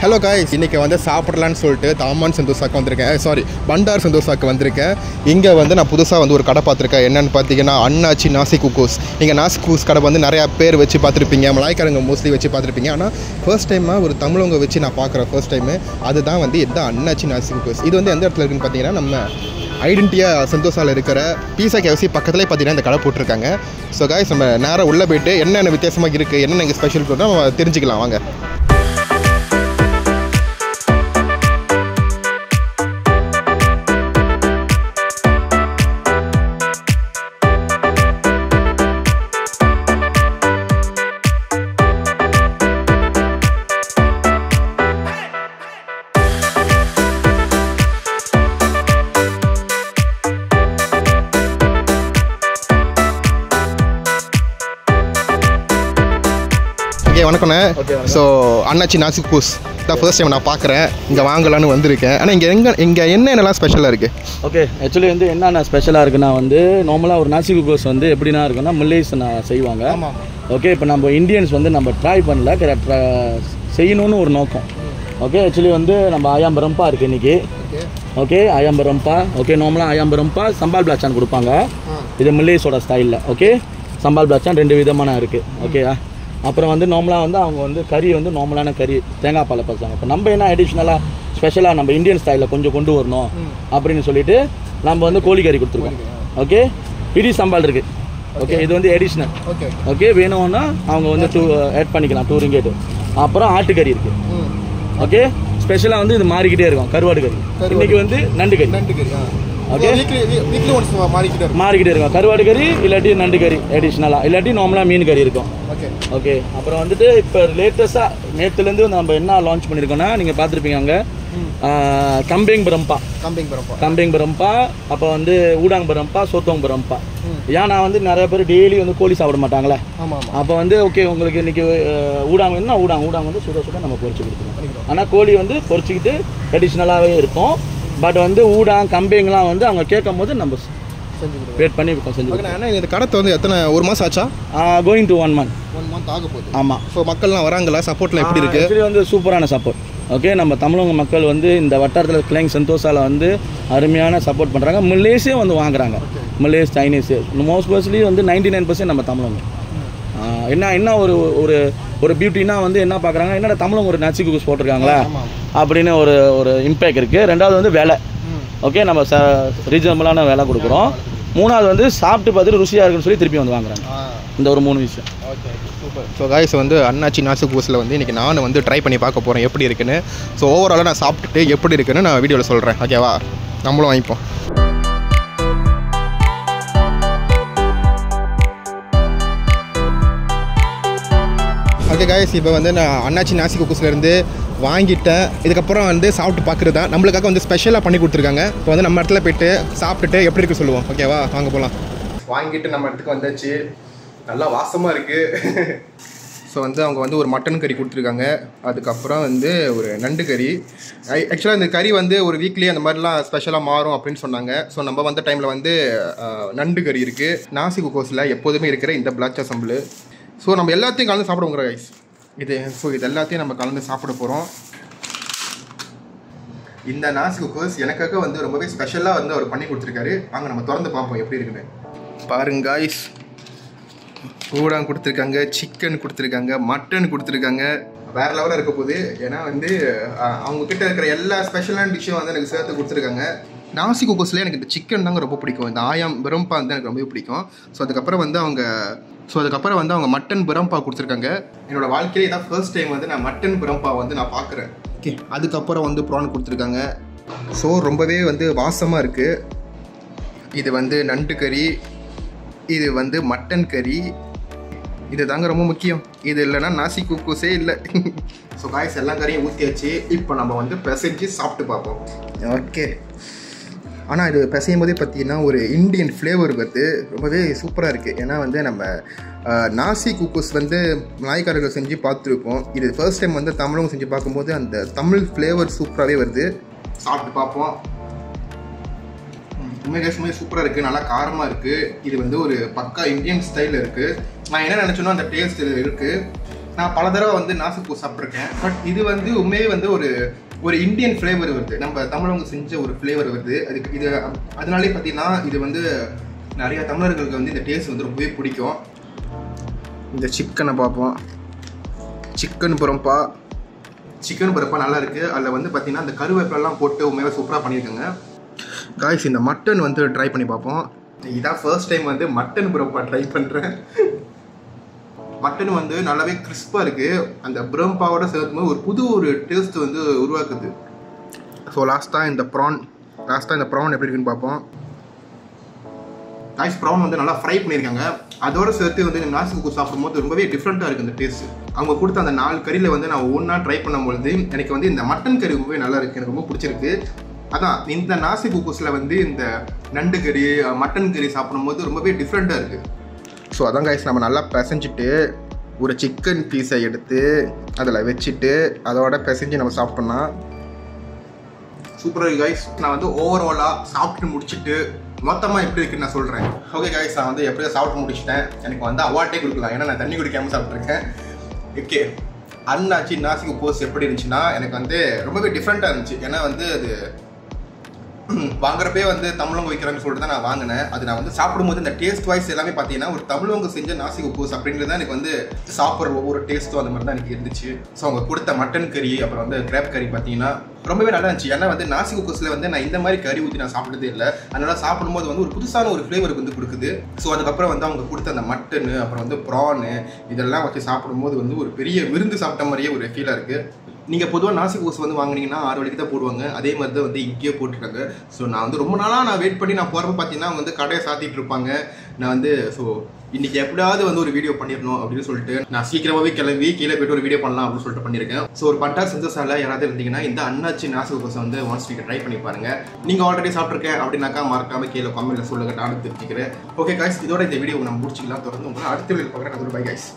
Hello guys, இன்றைக்கி வந்து சாப்பிடலான்னு சொல்லிட்டு தாமான் சந்தோஷாக்கு வந்திருக்கேன். சாரி, பண்டார் சந்தோஷாக்கு வந்திருக்கேன். இங்கே வந்து நான் புதுசாக வந்து ஒரு கடை பார்த்துருக்கேன். என்னென்னு பார்த்தீங்கன்னா அண்ணாச்சி நாசி குக்கூஸ். நீங்கள் நாசி குக்கூஸ் கடை வந்து நிறையா பேர் வச்சு பார்த்துருப்பீங்க, மலாய்க்காரங்க மோஸ்ட்லி வச்சு பார்த்துருப்பீங்க. ஆனால் ஃபர்ஸ்ட் டைமாக ஒரு தமிழவங்க வச்சு நான் பார்க்குறேன் ஃபர்ஸ்ட் டைமு. அதுதான் வந்து இதுதான் அண்ணாச்சி நாசி குக்கூஸ். இது வந்து எந்த இடத்துல இருக்குன்னு பார்த்தீங்கன்னா நம்ம ஐடென்டிட்டியாக சந்தோஷாவில் இருக்கிற பீஸா கேஎஃப்சி பக்கத்துலேயே பார்த்தீங்கன்னா இந்த கடை போட்டிருக்காங்க. ஸோ காய்ஸ், நம்ம நேராக உள்ளே போய்ட்டு என்னென்ன வித்தியாசமாக இருக்குது, என்னென்ன இங்கே ஸ்பெஷல் பண்ணால் நம்ம தெரிஞ்சுக்கலாம் வாங்க. வணக்கண்ணே. ஸோ அண்ணாச்சி நாசி குக்கூஸ் தான் ஃபர்ஸ்ட் டைம் நான் பார்க்குறேன். இங்கே வாங்கலான்னு வந்திருக்கேன். ஆனால் இங்கே என்னென்னலாம் ஸ்பெஷலாக இருக்குது? ஓகே, ஆக்சுவலி வந்து என்னென்ன ஸ்பெஷலாக இருக்குன்னா வந்து நார்மலாக ஒரு நாசி குக்கூஸ் வந்து எப்படின்னா இருக்குன்னா முல்லைஸ் செய்வாங்க. ஓகே, இப்போ நம்ம இந்தியன்ஸ் வந்து நம்ம ட்ரை பண்ணல, செய்யணும்னு ஒரு நோக்கம். ஓகே, ஆக்சுவலி வந்து நம்ம ஆயாம்பரம்பா இருக்குது இன்றைக்கி. ஓகே, ஆயாம்பரம்பா. ஓகே, நார்மலாக ஆயாம்பரம்பா சம்பால் பிளாச்சான் கொடுப்பாங்க. இது முல்லைஸோட ஸ்டைலில். ஓகே, சம்பால் பிளாச்சான் 2 விதமான இருக்குது. ஓகே, அப்புறம் வந்து நார்மலாக வந்து அவங்க வந்து கறி வந்து நார்மலான கறி தேங்காய் பாலை பறிச்சாங்க. இப்போ நம்ம என்ன அடிஷ்னலாக ஸ்பெஷலாக நம்ம இந்தியன் ஸ்டைலில் கொஞ்சம் கொண்டு வரணும் அப்படின்னு சொல்லிட்டு நம்ம வந்து கோழி கறி கொடுத்துருக்கோம். ஓகே, இடி சம்பால் இருக்குது. ஓகே, இது வந்து எடிஷ்னல். ஓகே, வேணும்னா அவங்க வந்து ஆட் பண்ணிக்கலாம் 2 ரிங்கெட். அப்புறம் ஆட்டுக்கறி இருக்குது. ஓகே, ஸ்பெஷலாக வந்து இது மாறிக்கிட்டே இருக்கும். கருவாடு கறி இன்றைக்கி வந்து நண்டு கறி. ஓகே, மாறிக்கிட்டே இருக்கும். கருவாடு கறி இல்லாட்டி நண்டு கறி அடிஷ்னலாக, இல்லாட்டி நார்மலாக மீன் கறி இருக்கும். ஓகே, அப்புறம் வந்துட்டு இப்போ லேட்டஸ்ட்டாக நேற்றுலேருந்து நம்ம என்ன லான்ச் பண்ணியிருக்கோன்னா நீங்கள் பார்த்துருப்பீங்க அங்கே கம்பேங் பிரம்பா, அப்போ வந்து ஊடாங் பிரம்பா, சோத்தோங் பிரம்பா. ஏன் நான் வந்து நிறைய பேர் டெய்லி வந்து கோழி சாப்பிட மாட்டாங்களே, அப்போ வந்து ஓகே உங்களுக்கு இன்றைக்கி ஊடாங் வேணும்னா ஊடாங் வந்து சுட சுட நம்ம பொரிச்சு கொடுத்துருவோம். ஆனால் கோழி வந்து பொரிச்சிக்கிட்டு ட்ரெடிஷ்னலாகவே இருக்கும். பட் வந்து ஊடாங் கம்பேங்கெலாம் வந்து அவங்க கேட்கும் போது நம்ம வெயிட் பண்ணி செஞ்சு. இந்த கடத்தை வந்து எத்தனை, ஒரு மாதம் ஆச்சா? கோயிங் டு 1 month ஆக போகுது. ஆமாம். ஸோ மக்கள்லாம் வராங்களா? சப்போர்ட்லாம் எப்படி இருக்குது? ஆக்சுவலி வந்து சூப்பரான சப்போர்ட். ஓகே, நம்ம தமிழக மக்கள் வந்து இந்த வட்டாரத்தில் கிளைங் சந்தோஷாவில் வந்து அருமையான சப்போர்ட் பண்ணுறாங்க. மலேசியா வந்து வாங்குறாங்க. மலேஸ், சைனீஸு, மோஸ்ட் மோஸ்ட்லி வந்து 99% நம்ம தமிழங்க. என்ன ஒரு பியூட்டினா வந்து என்ன பார்க்குறாங்க, என்னடா தமிழங்க ஒரு நாசி குக்கூஸ் போட்டிருக்காங்களா அப்படின்னு ஒரு இம்பேக்ட் இருக்குது. ரெண்டாவது வந்து விலை. ஓகே, நம்ம ரீசனபிளான விலை கொடுக்குறோம். மூணாவது வந்து சாப்பிட்டு பார்த்துட்டு ருசியாக இருக்குன்னு சொல்லி திருப்பி வந்து வாங்குறாங்க. இந்த ஒரு 3 விஷயம். Okay, super. ஸோ காய்ஸ், வந்து அண்ணாச்சி நாசி குக்கூஸில் வந்து இன்றைக்கி நான் வந்து ட்ரை பண்ணி பார்க்க போகிறேன் எப்படி இருக்குன்னு. ஸோ ஓவராலாக நான் சாப்பிட்டுட்டு எப்படி இருக்குன்னு நான் வீடியோவில் சொல்கிறேன். ஓகேவா? நம்மளும் வாங்கிப்போம். ஓகே காய்ஸ், இப்போ வந்து நான் அண்ணாச்சி நாசி குக்கூஸ்லேருந்து வாங்கிட்டேன். இதுக்கப்புறம் வந்து சாப்பிட்டு பார்க்குறது தான். நம்மளுக்காக வந்து ஸ்பெஷலாக பண்ணி கொடுத்துருக்காங்க. இப்போ வந்து நம்ம இடத்துல போய்ட்டு சாப்பிட்டுட்டு எப்படி இருக்குது சொல்லுவோம். ஓகேவா? வாங்க போகலாம். வாங்கிட்டு நம்ம இடத்துக்கு வந்தாச்சு. நல்லா வாசமாக இருக்குது. ஸோ வந்து அவங்க வந்து ஒரு மட்டன் கறி கொடுத்துருக்காங்க. அதுக்கப்புறம் வந்து ஒரு நண்டு கறி. ஆக்சுவலாக இந்த கறி வந்து ஒரு வீக்லி அந்த மாதிரிலாம் ஸ்பெஷலாக மாறும் அப்படின்னு சொன்னாங்க. ஸோ நம்ம வந்த டைமில் வந்து நண்டு கறி இருக்குது. நாசி குக்கூஸில் எப்போதுமே இருக்கிற இந்த பிளாச்சா சம்பளு. ஸோ நம்ம எல்லாத்தையும் கலந்து சாப்பிடுவோங்கிற கைஸ் இது. ஸோ இது எல்லாத்தையும் நம்ம கலந்து சாப்பிட போகிறோம். இந்த நாசி குக்கூஸ் எனக்காக வந்து ரொம்பவே ஸ்பெஷலாக வந்து அவர் பண்ணி கொடுத்துருக்காரு. வாங்க நம்ம திறந்து பார்ப்போம் எப்படி இருக்குன்னு. பாருங்க காய்ஸ், ஊடாங் கொடுத்துருக்காங்க, சிக்கன் கொடுத்துருக்காங்க, மட்டன் கொடுத்துருக்காங்க. வேறு லெவலில் இருக்க போகுது. ஏன்னா வந்து அவங்கக்கிட்ட இருக்கிற எல்லா ஸ்பெஷலான டிஷ்ஷும் வந்து எனக்கு சேர்த்து கொடுத்துருக்காங்க. நாசி குக்கூஸில் எனக்கு இந்த சிக்கன் தாங்க ரொம்ப பிடிக்கும். இந்த ஆயாம் பிரம்பா வந்து எனக்கு ரொம்பவே பிடிக்கும். ஸோ அதுக்கப்புறம் வந்து அவங்க மட்டன் பிரம்பா கொடுத்துருக்காங்க. என்னோட வாழ்க்கையிலே இதான் ஃபர்ஸ்ட் டைம் வந்து நான் மட்டன் பிரம்பா வந்து நான் பார்க்குறேன். ஓகே, அதுக்கப்புறம் வந்து ப்ரான் கொடுத்துருக்காங்க. ஸோ ரொம்பவே வந்து வாசமாக இருக்குது. இது வந்து நண்டு கறி, இது வந்து மட்டன் கறி. இது தாங்க ரொம்ப முக்கியம். இது இல்லைன்னா நாசி குக்கூஸே இல்லை. ஸோ காய்ஸ், எல்லா கறியும் ஊற்றியாச்சு. இப்போ நம்ம வந்து பிசைஞ்சு சாப்பிட்டு பார்ப்போம். ஓகே, ஆனால் இது பிசையும் போதே பார்த்தீங்கன்னா ஒரு இந்தியன் ஃப்ளேவர் வருது. ரொம்பவே சூப்பராக இருக்குது. ஏன்னா வந்து நம்ம நாசி குக்கூஸ் வந்து மலாய்க்காரர்கள் செஞ்சு பார்த்துருப்போம். இது ஃபர்ஸ்ட் டைம் வந்து தமிழங்க செஞ்சு பார்க்கும்போது அந்த தமிழ் ஃப்ளேவர் சூப்பராகவே வருது. சாப்பிட்டு பார்ப்போம். உண்மையாக சூப்பராக இருக்குது. நல்லா காரமாக இருக்குது. இது வந்து ஒரு பக்கா இந்தியன் ஸ்டைலில் இருக்குது. நான் என்ன நினச்சேன்னா அந்த டேஸ்ட் இருக்குது. நான் பல தடவை வந்து நாசிக் சாப்பிட்ருக்கேன். பட் இது வந்து உண்மையே வந்து ஒரு இந்தியன் ஃப்ளேவர் வருது, நம்ம தமிழவங்க செஞ்ச ஒரு ஃப்ளேவர் வருது. அதுக்கு இது அதனாலே பார்த்தீங்கன்னா இது வந்து நிறைய தமிழர்களுக்கு வந்து இந்த டேஸ்ட் வந்து ரொம்பவே பிடிக்கும். இந்த சிக்கனை பார்ப்போம். சிக்கன் புறப்பா நல்லா இருக்குது. அதில் வந்து பார்த்தீங்கன்னா அந்த கருவேப்பிலெல்லாம் போட்டு உண்மையாக சூப்பராக பண்ணியிருக்காங்க. காய்ஸ் இந்த மட்டன் வந்து ட்ரை பண்ணி பார்ப்போம். இதான் ஃபர்ஸ்ட் டைம் வந்து மட்டன் புறப்பா ட்ரை பண்ணுறேன். மட்டன் வந்து நல்லாவே கிறிஸ்பாக இருக்குது. அந்த புறம்பாவோட சேர்க்கும்போது ஒரு டேஸ்ட் வந்து உருவாக்குது. ஸோ லாஸ்ட்டாக இந்த ப்ரான் எப்படி இருக்குன்னு பார்ப்போம். காய்ஸ் ப்ரான் வந்து நல்லா ஃப்ரை பண்ணியிருக்காங்க. அதோட சேர்த்து வந்து இந்த நாசிக் சாப்பிடும்போது ரொம்பவே டிஃப்ரெண்ட்டாக இருக்குது இந்த டேஸ்ட். அவங்க கொடுத்த அந்த 4 கறியில் வந்து நான் ஒன்றா ட்ரை பண்ணும்பொழுது எனக்கு வந்து இந்த மட்டன் கறி ரொம்பவே நல்லா இருக்குது, எனக்கு ரொம்ப பிடிச்சிருக்கு. அதான் இந்த நாசிக் குக்கூஸில் வந்து இந்த நண்டு கறி மட்டன் கறி சாப்பிடும்போது ரொம்பவே டிஃப்ரெண்ட்டாக இருக்குது. ஸோ அதான் காய்ஸ் நம்ம நல்லா பிசைஞ்சிட்டு ஒரு சிக்கன் பீஸை எடுத்து அதில் வச்சுட்டு அதோட பிசைஞ்சு நம்ம சாப்பிட்டோம்னா சூப்பராக இருக்குது காய்ஸ். நான் வந்து ஓவராலாக சாப்பிட்டு முடிச்சுட்டு மொத்தமாக எப்படி இருக்குன்னு நான் சொல்கிறேன். ஓகே காய்ஸ், நான் வந்து எப்படியோ சாப்பிட்டு முடிச்சுட்டேன். எனக்கு வந்து அவார்டே கொடுக்கலாம், ஏன்னா நான் தண்ணி குடிக்காமல் சாப்பிட்ருக்கேன். ஓகே, அண்ணாச்சி நாசிக் குக்கூஸ் எப்படி இருந்துச்சுன்னா எனக்கு வந்து ரொம்பவே டிஃப்ரெண்ட்டாக இருந்துச்சு. ஏன்னா வந்து அது வாங்குறப்பே வந்து தமிழவங்க வைக்கிறாங்கன்னு சொல்லிட்டு தான் நான் வாங்கினேன். அது நான் வந்து சாப்பிடும்போது இந்த டேஸ்ட் வைஸ் எல்லாமே பார்த்தீங்கன்னா ஒரு தமிழவங்க செஞ்ச நாசிக் குக்கூஸ் அப்படின்றது தான் எனக்கு வந்து சாப்பிட்ற ஒவ்வொரு டேஸ்ட்டும் அந்த மாதிரி தான் எனக்கு இருந்துச்சு. ஸோ அவங்க கொடுத்த மட்டன் கறி அப்புறம் வந்து கிராப் கறி பார்த்தீங்கன்னா ரொம்பவே நல்லா இருந்துச்சு. ஏன்னா வந்து நாசிக் குக்கூஸில் வந்து நான் இந்த மாதிரி கறி ஊற்றி நான் சாப்பிட்டதே இல்லை. அதனால சாப்பிடும்போது வந்து ஒரு புதுசான ஒரு ஃப்ளேவருக்கு வந்து கொடுக்குது. ஸோ அதுக்கப்புறம் வந்து அவங்க கொடுத்த அந்த மட்டனு அப்புறம் வந்து ப்ரானு இதெல்லாம் வச்சு சாப்பிடும்போது வந்து ஒரு பெரிய விருந்து சாப்பிட்ட மாதிரியே ஒரு ஃபீலாக இருக்குது. நீங்கள் பொதுவாக நாசிக் குக்கூஸ் வந்து வாங்கினீங்கன்னா 6 மணிக்கு தான் போடுவாங்க. அதே மாதிரி தான் வந்து இங்கேயே போட்டுருக்காங்க. ஸோ நான் வந்து ரொம்ப நாளாக நான் வெயிட் பண்ணி நான் போகிறப்ப பார்த்தீங்கன்னா அவங்க வந்து கடையை சாத்திட்டு இருப்பாங்க. நான் வந்து ஸோ இன்றைக்கி எப்படியாவது வந்து ஒரு வீடியோ பண்ணிடணும் அப்படின்னு சொல்லிட்டு நான் சீக்கிரமாகவே கிளம்பி கீழே போய்ட்டு ஒரு வீடியோ பண்ணலாம் அப்படின்னு சொல்லிட்டு பண்ணியிருக்கேன். ஸோ ஒரு பட்டார் செஞ்சசால யாராவது இருந்தீங்கன்னா இந்த அண்ணாச்சி நாசிக் குக்கூஸை வந்து ஒன்ஸ் நீங்கள் ட்ரை பண்ணி பாருங்கள். நீங்கள் ஆல்ரெடி சாப்பிட்ருக்கேன் அப்படின்னாக்கா மறக்காமல் கீழே கமெண்ட்டில் சொல்லுங்கள், நானும் தெரிஞ்சுக்கிறேன். ஓகே காய்ஸ், இதோட இந்த வீடியோ நம்ம முடிச்சிக்கலாம். தொடர்ந்து உங்களை அடுத்த வீடியோ பார்க்குறேன். By guys.